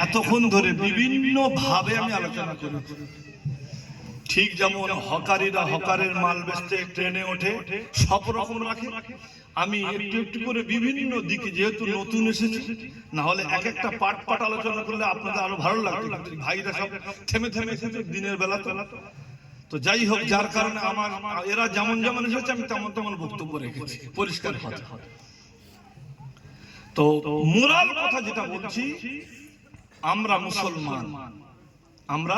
এতক্ষণ ধরে বিভিন্ন ভাবে আমি আলোচনা করেছি। ঠিক যেমন হকারিরা হকারের মাল বেচতে ট্রেনে ওঠে সব রকম রাখে, আমি একটু একটু করে বিভিন্ন দিকে, যেহেতু নতুন এসেছি, না হলে এক একটা পাট পাট আলোচনা করলে আপনাদের আরো ভালো লাগতো। ভাইরা সব থেমে থেমে এসেছে দিনের বেলা, তো যাই হোক, যার কারণে আমার এরা যেমন যেমন এসেছে আমি তেমন তেমন বক্তব্য রেখেছি, পরিষ্কার কথা। তো মোরাল কথা যেটা বলছি, আমরা মুসলমান, আমরা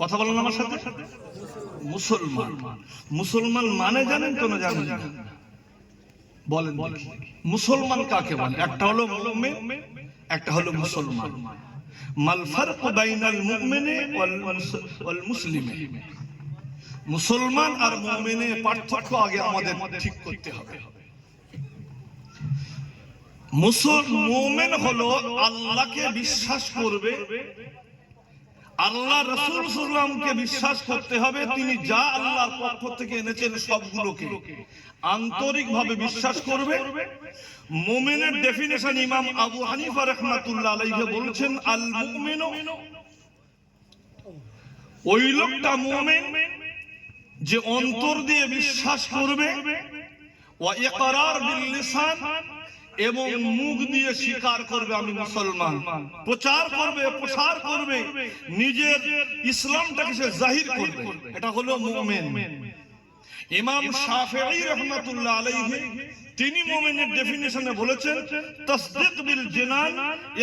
কথা বলেন আমার সাথে, মুসলমান। মুসলমান মানে জানেন তো না জানেন? বলেন মুসলমান কাকে বলে? একটা হলো মুমিন, একটা হলো মুসলমান। মাল ফারক বাইনাল মুমিনি ওয়াল মুসলিমি। মুসলমান আর মুমিনের পার্থক্য আগে আমাদের ঠিক করতে হবে। মুমিন হলো আল্লাহকে বিশ্বাস করবে, আল্লাহ রাসূল সাল্লামকে বিশ্বাস করতে হবে, তিনি যা আল্লাহর পক্ষ থেকে এনেছেন সবগুলোকে আন্তরিকভাবে বিশ্বাস করবে। মুমিনের ডেফিনিশন ইমাম আবু হানিফা রাহমাতুল্লাহ আলাইহি বলেছেন, আল মুমিনু, ওই লোকটা মুমিন যে অন্তর দিয়ে বিশ্বাস করবে, ওয়া ইকরার বিল লিসান, এবং মুখ দিয়ে স্বীকার করবে আমি মুসলমান, প্রচার করবে, প্রসার করবে, নিজের ইসলামটাকে সে জাহির করবে, এটা হলো মুমিন। ইমাম শাফিঈ রাহমাতুল্লাহ আলাইহি তিনি মুমিনের ডেফিনিশনে বলেছেন, তাসদীক বিল জিনান,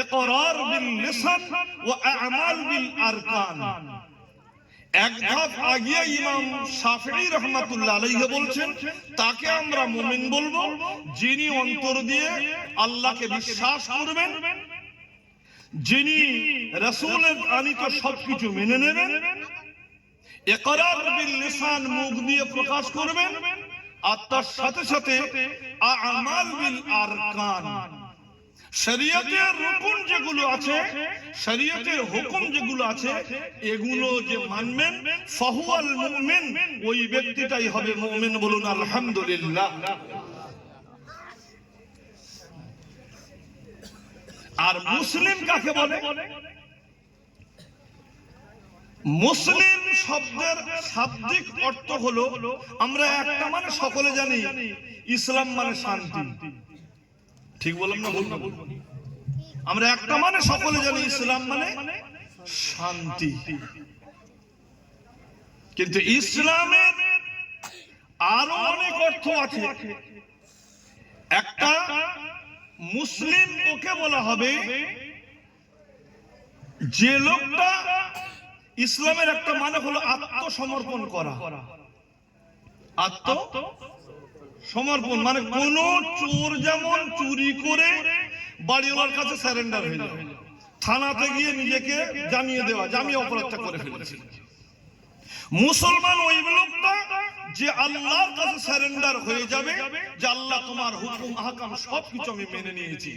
ইকরার বিল লিসান ওয়া আমাল বিল আরকান। এক ধাপ আগিয়ে ইমাম শাফিঈ রাহমাতুল্লাহ আলাইহি বলছেন, তাকে আমরা মুমিন বলবো যিনি অন্তর দিয়ে আল্লাহকে বিশ্বাস করবেন, যিনি রাসূলের আনিত সবকিছু মেনে নেবেন, ইকরার বিল লিসান, মুখ দিয়ে প্রকাশ করবেন, আর তার সাথে সাথে আমাল বিল আরকান, শরীয়তের রুকুন যেগুলো আছে, শরীয়তের হুকুম যেগুলো আছে, এগুলো যে মানবেন, ফাহুয়াল মুমিন, ওই ব্যক্তিটাই হবে মুমিন। বলুন আলহামদুলিল্লাহ। আর মুসলিম কাকে বলে? মুসলিম শব্দের শাব্দিক অর্থ হলো, আমরা একটা মানে সকলে জানি, ইসলাম মানে শান্তি। ঠিক বললাম না? আমরা একটা মানে সকলে জানি, ইসলাম মানে শান্তি। কিন্তু ইসলামের আরো অনেক অর্থ আছে। একটা মুসলিম ওকে বলা হবে যে লোকটা, ইসলামের একটা মানে হলো আত্মসমর্পণ করা। আত্মসমর্পণ মানে কোন চোর যেমন চুরি করে বাড়িওয়ালার কাছে সারেন্ডার হয়ে যাবে, থানাতে গিয়ে নিজেকে জানিয়ে দেওয়া যে আমি অপরাধটা করে ফেলেছি। মুসলমান ওই লোকটা যে আল্লাহর কাছে সারেন্ডার হয়ে যাবে, যে আল্লাহ তোমার হুকুম আহকাম সবকিছু আমি মেনে নিয়েছি।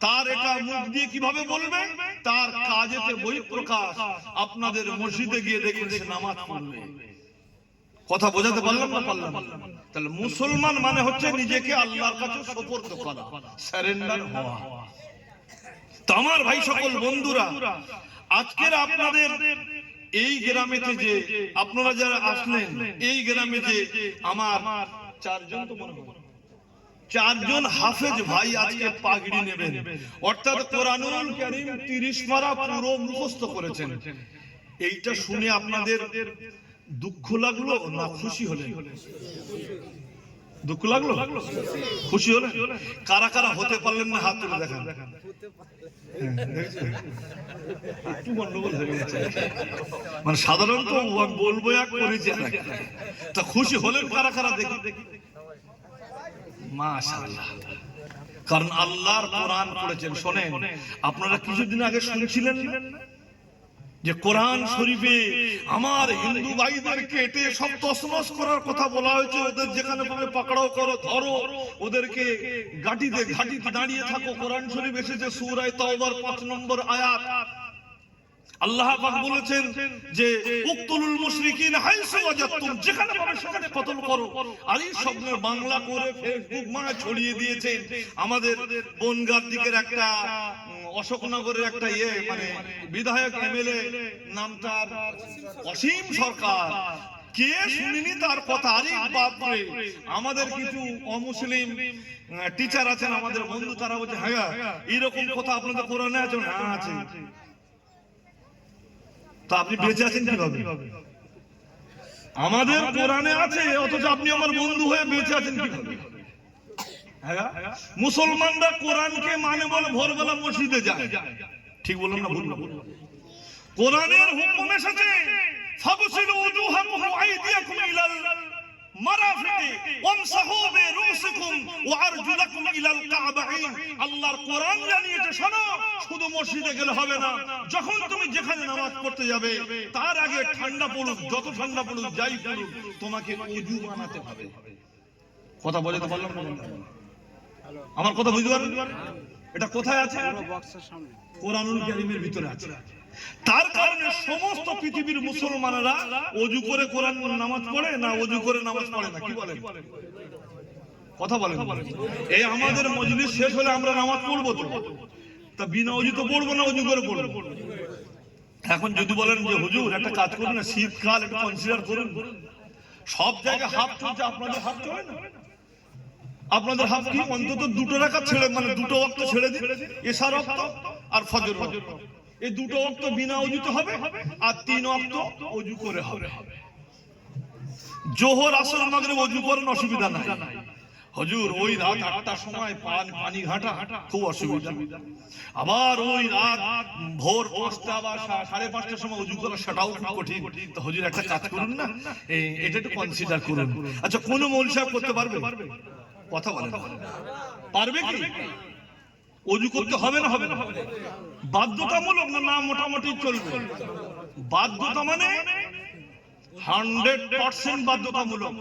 তার এটা মুখ দিয়ে কিভাবে বলবে? তার কাজেতে বহিঃপ্রকাশ। আপনাদের মসজিদে গিয়ে দেখবেন সে নামাজ পড়বে। কথা বোঝাতে পারলাম না? পারলাম। তাহলে মুসলমান মানে হচ্ছে নিজেকে আল্লাহর কাছে সুপর্দ করা, সারেন্ডার হওয়া। তো আমার ভাই সকল বন্ধুরা, আজকের আপনাদের এই গ্রামেতে যে আপনারা যারা আসলেন, এই গ্রামে যে আমার চারজন হাফেজ ভাই আজকে পাগড়ি নেবেন, অর্থাৎ কোরআনুল কারীম 30 পারা পুরো মুখস্থ করেছেন। এইটা শুনে আপনাদের দুঃখ লাগলো না খুশি হলেন? দুঃখ লাগলো, খুশি হলেন? কারা কারা হতে পারলেন না হাত তুলে দেখান। একটু গন্ডগোল হয়ে গেছে, মানে সাধারণত বলবো এক করেছি, তা খুশি হলেন কারা কারা দেখি? মাশাআল্লাহ। কারণ আল্লাহর কোরআন পড়েছেন। শোনেন, আপনারা কিছুদিন আগে শুনছিলেন যে কোরআন শরীফে আমার হিন্দু ভাইদের কেটে সব তছনছ করার কথা বলা হয়েছে। ওদের যেখানে পাবে পাকড়াও করো, ধরো, ওদেরকে ঘাটিতে দাঁড়িয়ে থাকো। কোরআন শরীফ এসেছে সূরা তাওবার 5 নম্বর আয়াত। আল্লাহ পাক বলেছেন যে উকতুলুল মুশরিকিন হাইসু ওয়াজাদতুম, যেখানে পাবে সেখানে কতল করো। আর এই সব বাংলা করে ফেসবুক ছড়িয়ে দিয়েছেন। আমাদের বনগাঁ দিকের একটা অশোকনগরের একটা মানে বিধায়ক এমএলএ নামটা অসীম সরকার, কে শুনিনি তার কথা? আরে বাপরে, আমাদের কিছু অমুসলিম টিচার আছেন, আমাদের বন্ধু, তারা বলছে হ্যাঁ এইরকম কথা আপনাদের কোরআনে আছে। হ্যাঁ আছে। তো আপনি বেঁচে আছেন কিভাবে? আমাদের কোরআনে আছে, অথচ আপনি আমার বন্ধু হয়ে বেঁচে আছেন কিভাবে? মুসলমানরা কোরআনকে মানে বলে ভোরবেলা মসজিদে যায়, ঠিক বললাম না? কোরআনের হুকুম এসেছে ফাগসিলু ওযুহাকুম ওয়া আইদিয়াকুম ইলাল মারাফিকি ওয়ামসাহু বিরুসিকুম ওয়া আরজুলাকুম ইলাল কাবাইন। আল্লাহর কোরআন জানিয়েছে শোনো, শুধু মসজিদে গেলে হবে না, যখন তুমি যেখানে নামাজ পড়তে যাবে তার আগে ঠান্ডা পড়ুক, যত ঠান্ডা পড়ুক যাই পড়ুক, তোমাকে ওযু বানাতে হবে। কথা বলতে পারলাম না? আমার কথা বুঝতে পারলেন? এটা কোথায় আছে? কোরআনুল কারীমের ভিতরে আছে। তার কারণে সমস্ত পৃথিবীর মুসলমানেরা ওযু করে কোরআন নামাজ পড়ে না, ওযু করে নামাজ পড়ে না? কি বলেন? কথা বলেন। এই আমাদের মজলিস শেষ হলে আমরা নামাজ পড়বো তো, তা বিনা ওযু তো পড়বো না, ওযু করে পড়বো। এখন যদি বলেন যে হুজুর একটা কাজ করুন না, শীতকাল একটু কনসিডার করুন, সব জায়গায় হাফ চলছে, আপনাদের হাফ চলে না? আপনাদের হাফ কি? অন্তত দুটো রাকাত ছেড়ে, মানে দুটো ওয়াক্ত ছেড়ে দিন, এশার ওয়াক্ত আর ফজর ওয়াক্ত, এই দুটো ওয়াক্ত বিনা ওযুতে হবে, আর 3 ওয়াক্ত ওযু করে হবে। জোহর, আসর, মাগরিব ওযু করেন, অসুবিধা নাই। হুজুর ওই রাত 8টার সময় পানি ঘাটা খুব অসুবিধা, আবার ওই রাত ভোর 5টা বা 5:30টার সময় ওযু করা সেটাও খুব কঠিন। তো হুজুর একটা কাজ করুন না, এটা একটু কনসিডার করুন। আচ্ছা, কোন মৌলভী সাহেব করতে পারবে? কথা বলেন, পারবে কি? ওযু করতে হবে না? হবে না? বাধ্যতামূলক না মোটামুটি চলবে? বাধ্যতা মানে 100% বাধ্যতামূলক।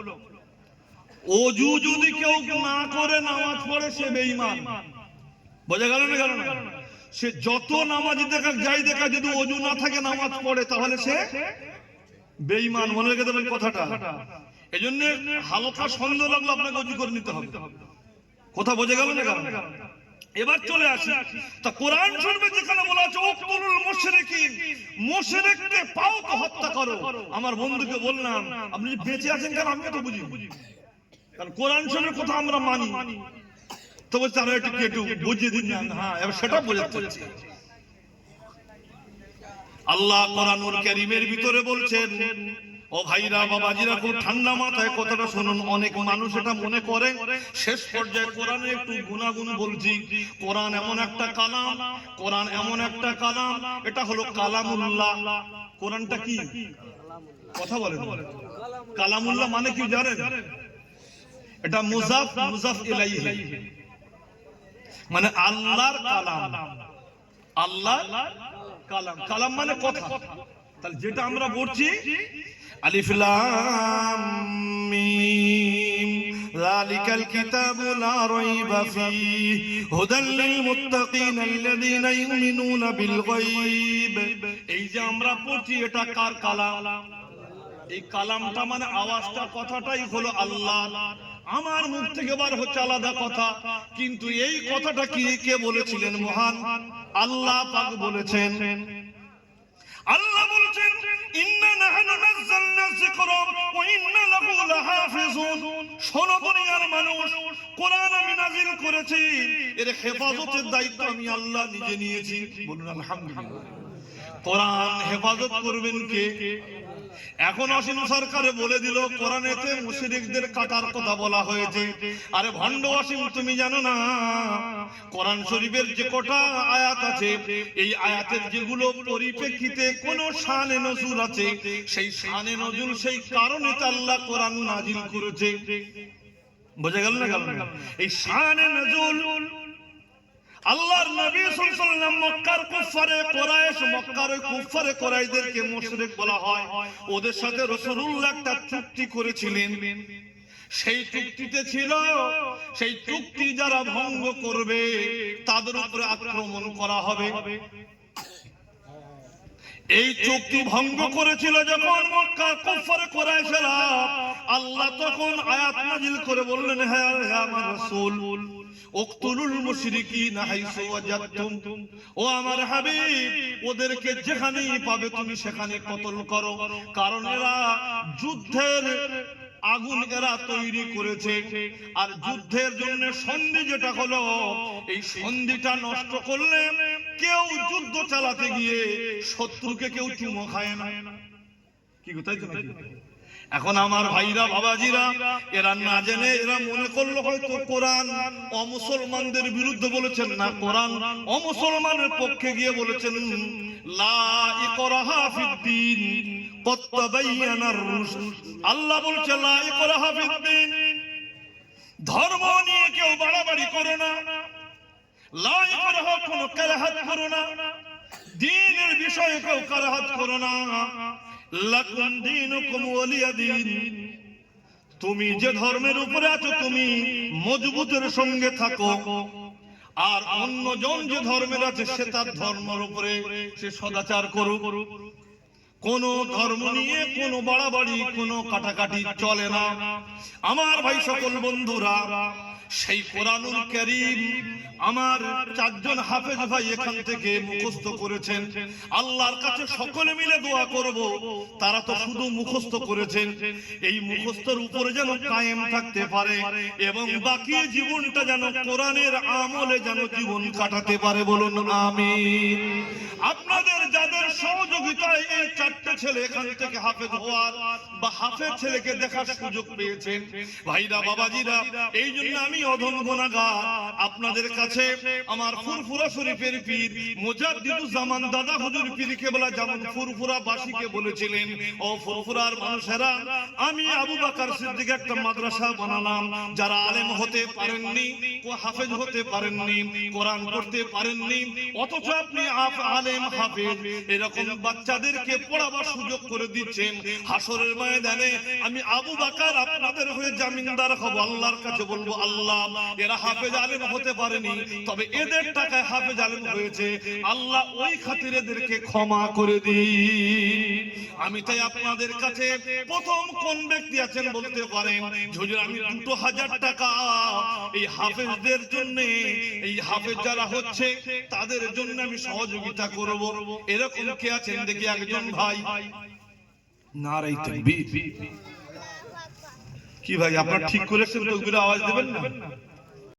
ওযু যদি কেউ না করে নামাজ পড়ে সে বেঈমান। বোঝা গেল না? গেল না? সে যত নামাজি দেখা যাই দেখা, যদি ওযু না থাকে নামাজ পড়ে তাহলে সে বেঈমান। মনে রেখে দেবেন কথাটা। এজন্য হালকা সন্দেহ লাগলো আপনাকে ওযু করে নিতে হবে। কথা বোঝা গেল না? গেল না? এবার চলে আসি, তা কোরআন শরীফে যেখানে বলা আছে উকতুলুল মুশরিকিন, মুশরিককে পাও তো হত্যা করো। আমার বন্ধুকে বললাম আপনি বেঁচে আছেন কেন? আমি তো বুঝি, কারণ কোরআন শরীফের কথা আমরা মানি। তো বলছে আরো একটু বুঝিয়ে দিন। হ্যাঁ, এবার সেটা বোঝাতে হচ্ছে। আল্লাহ কোরআনুল কারীমের ভিতরে বলছেন, ও ভাইরা বাবাজিরা, খুব ঠান্ডা মাথায় কথাটা শুনুন। অনেক মানুষ এটা মনে করে শেষ পর্যায়ে কোরআনে একটু গুনাগুন বলছি। কোরআন এমন একটা কালাম, কোরআন এমন একটা কালাম, এটা হলো কালামুল্লাহ। কোরআনটা কি? কথা বলেন। কালামুল্লাহ মানে কি জানেন? এটা মুজাফ ইলাইহি, মানে আল্লাহর কালাম। আল্লাহর কালাম, কালাম মানে কথা। তাহলে যেটা আমরা পড়ছি আলিফ লাম মিম যালিকাল কিতাবু লা রাইবা ফীহি হুদাল লিল মুত্তাকিন আল্লাযীনা ইউমিনুনা বিল গায়ব। এই যে আমরা পড়ছি এটা কার কালাম? এই কালামটা মানে আওয়াজটা, কথাটাই হলো আল্লাহ। আমার মুখ থেকে বার হচ্ছে আলাদা কথা, কিন্তু এই কথাটা কে বলেছিলেন? মহান আল্লাহ পাক বলেছেন। আল্লাহ বলেছেন ইন্না নাহনু নাযালনা যিকরা ওয়া ইন্না লাহু লাহাফিজুন। শোনো দুনিয়ার মানুষ, কোরআন আমি নাযিল করেছি, এর হেফাজতের দায়িত্ব আমি আল্লাহ নিজে নিয়েছি। বলুন আলহামদুলিল্লাহ। কোরআন হেফাজত করবেন কে? এখন অসীম সরকারে বলে দিল কোরআনেতে মুশরিকদের কাটার কথা বলা হয়েছে। আরে ভণ্ড অসীম, তুমি জানো না কোরআন শরীফের যে কটা আয়াত আছে, এই আয়াতের যেগুলো পরিপ্রেক্ষিতে কোন শানে নজুল আছে, সেই শানে নজুল, সেই কারণে আল্লাহ কোরআন নাজিল করেছে। বোঝা গেল না? গেল না? এই শানে নজুল আল্লাহর নবী সাল্লাল্লাহু আলাইহি ওয়াসাল্লাম মক্কার কুফারে কুরাইশ, মক্কার কুফারে কুরাইশদেরকে মুশরিক বলা হয়। ওদের সাথে রাসূলুল্লাহ একটা চুক্তি করেছিলেন। সেই চুক্তিতে ছিল, সেই চুক্তি যারা ভঙ্গ করবে তাদের উপরে আক্রমণ করা হবে। এই চুক্তি ভঙ্গ করেছিল যখন মক্কার কুফারে কুরাইশরা, আল্লাহ তখন আয়াত নাযিল করে বললেন, হে আমার রাসূল, উকতুলুল মুশরিকিনা হাইসু ওয়াজাদতুম, ও আমার হাবিব ওদেরকে যেখানেই পাবে তুমি সেখানে কতল করো, কারণ এরা যুদ্ধের আগুন এরা তৈরি করেছে। আর যুদ্ধের জন্য সন্ধি যেটা হলো, এই সন্ধিটা নষ্ট করলে কেউ যুদ্ধ চালাতে গিয়ে শত্রুকে কেউ চুমো খায় না। কি কোথায় তো নাকি? এখন আমার ভাইরা বাবাজিরা এরা না জেনে এরা মনে করলো হয়তো কোরআন অমুসলমানদের বিরুদ্ধে বলেছেন, না, কোরআন অমুসলমানের পক্ষে গিয়ে বলেছেন লা ইকরাহা ফিদ্দিন ক্বাদ তাবায়্যানার রুশদ। আল্লাহ বলছে লা ইকরাহা ফিদ্দিন, ধর্ম নিয়ে কেউ বাড়াবাড়ি করো না, লা ইকরাহা কোনো কারাহাত করো না, দ্বীনের বিষয়ে কেউ কারাহাত করো না। লাকুম দীনুকুম ওয়ালিয়া দীন, তুমি যে ধর্মের উপরে আছো তুমি মজবুতের সঙ্গে থাকো, আর অন্যজন যে ধর্মের আছে সে তার ধর্মের উপরে সে সদাচার করুক। কোন ধর্ম নিয়ে কোন বাড়াবাড়ি কোন কাটাকাটি চলে না। আমার ভাই সকল বন্ধুরা, সেই কোরআনুল কারীম আমার চারজন হাফেজ ভাই এখান থেকে মুখস্থ করেছেন। আল্লাহর কাছে সকলে মিলে দোয়া করব, তারা তো শুধু মুখস্থ করেছেন, এই মুখস্থের উপরে যেন কায়েম থাকতে পারে এবং বাকি জীবনটা যেন কোরআনের আমলে যেন জীবন কাটাতে পারে। বলুন আমিন। আপনাদের যাদের সহযোগিতায় এই চারটে ছেলে এখান থেকে হাফেজ হওয়ার বা হাফেজ ছেলেকে দেখার সুযোগ পেয়েছেন, ভাইরা বাবাজিরা, এই জন্য আমি অধম গুনাহগার আপনাদের কাছে আমার ফুরফুরা শরীফের পীর মুজাদ্দিদুজ্জামান দাদা হুজুর পীর কেবলা যেমন ফুরফুরা বাসীকে বলেছিলেন, ও ফুরফুরার মানুষেরা, আমি আবু বকর সিদ্দিক একটা মাদ্রাসা বানালাম, যারা আলেম হতে পারেননি, হাফেজ হতে পারেননি, কোরআন পড়তে পারেননি, অথচ আপনি আলেম হাফেজ এরকম বাচ্চাদেরকে পড়াবার সুযোগ করে দিচ্ছেন। হাসরের ময়দানে আমি আবু বকর আপনাদের হয়ে জামিনদার হব, আল্লাহর কাছে বলবো আল্লাহ এরা হাফেজ আলেম হতে পারেনি, তবে এদের টাকায় হাফেজ আলেম হয়েছে, আল্লাহ ওই খাতিরে এদেরকে ক্ষমা করে দিন। আমি তাই আপনাদের কাছে প্রথম কোন ব্যক্তি আছেন বলতে পারেন, হুজুর আমি 2000 টাকা এই হাফেজদের জন্য, এই হাফেজ যারা হচ্ছে তাদের জন্য আমি সহযোগিতা করব, এরকম কে আছেন দেখি একজন ভাই? নারায়ে তাকবীর। কি ভাই আপনারা ঠিক করেছেন? তাকবীরের আওয়াজ দেবেন না?